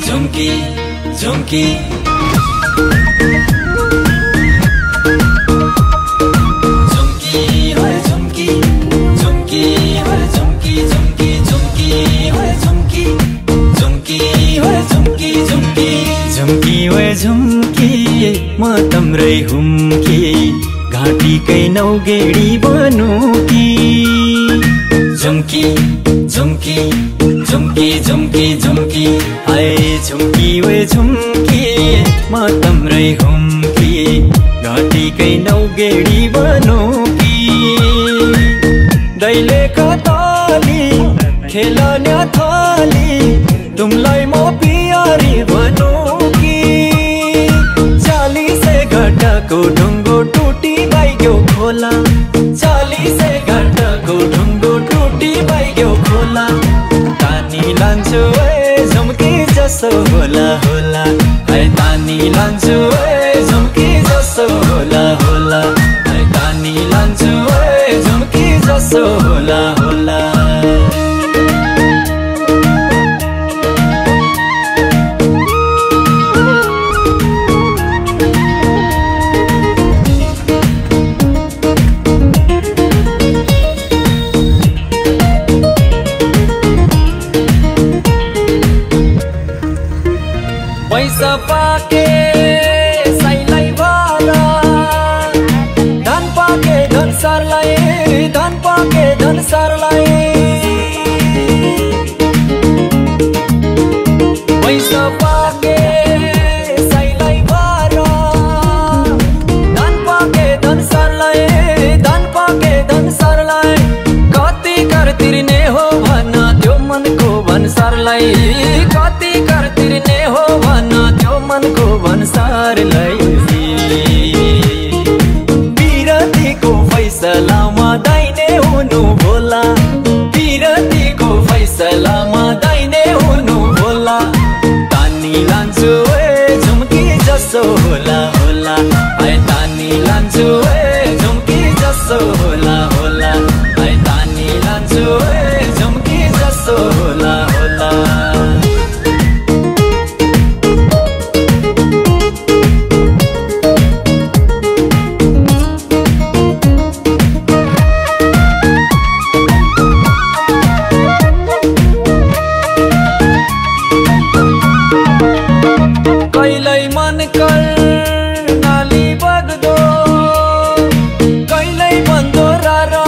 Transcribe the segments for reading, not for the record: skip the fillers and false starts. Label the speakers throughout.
Speaker 1: झुमकी झुमकी झुमकी होय झुमकी झुमकी होय झुमकी झुमकी झुमकी होय झुमकी झुमकी होय झुमकी झुमकी झुमकी होय झुमकी म तम्रै हुम्की घाँटीकै नौगेडी बनुकी झुमकी झुमकी झुमकी झुमकी झुमकी हाय झुमकी वे झुमकी म तम्रै हुम्की घाँटीकै नौगेडी बनुकी दैले कताली खेलन्या थाली तुमलाई म पियारी बनुकी चालीसे घटाको ढुङ्गो टुटी बाइग्यो खोला चालीसे घटाको ढुङ्गो टुटी बाइग्यो खोला तानी लान्छु ए झुमकी जसो होला होला है तानी लान्छु ए झुमकी जसो होला होला है तानी लान्छु ए झुमकी जसो होला होला पैसा पाके साइलाई वाला धन पाके धन सरलाई धन पाके धन सरलाई पैसा पाके साइलाई वाला धन पाके धन सरलाई धन पाके धन सरलाई कति कर तिर्ने हो भन्न त्यो मनको भन्सारलाई कति कर तिर्ने हो मनको भन्सारलाई बिरतीको फैसलामा दाइने हुनु भोला बिरतीको फैसलामा दाइने हुनु भोला तानी लान्छु ए झुमकी जसो होला होला है तानी लान्छु ए झुमकी जसो होला होला है तानी लान्छु ए झुमकी जसो होला होला कैलै मन कर नाली बग्दो कैलै बन्दो रारा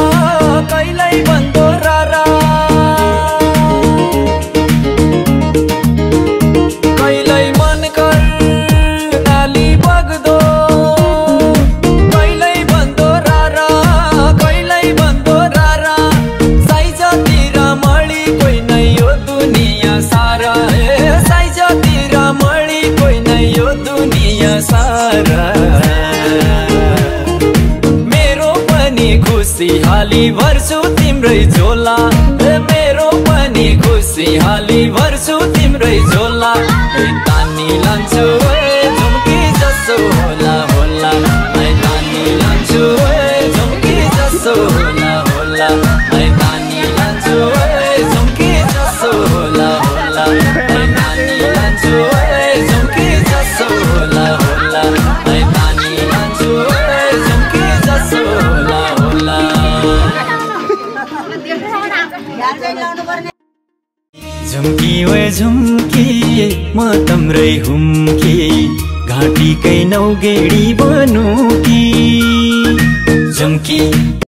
Speaker 1: कैलै बन्दो रारा कैलै मन कर नाली बग्दो कैलै बन्दो रारा कैलै बन्दो रारा साइजतिर मळी कोही नै यो दुनिया सारा साइजतिर मळी कोही नै यो दुनिया सारा मेरो पनि खुसीहाली भर्छु तिम्रै झोला मेरो पनि खुसीहाली भर्छु तिम्रै झोला तानी लान्छु ए झुमकी जसो होला होला है तानी लान्छु ए झुमकी जसो होला होला है तानी लान्छु ए झुमकी जसो होला होला है तानी लान्छु ए झुमकी जसो होला होला है तानी लान्छु ए झुमकी जसो होला होला झुमकी वे झुमकी म तम्रै हुम्की घाँटीकै नौगेडी बनुकी झुमकी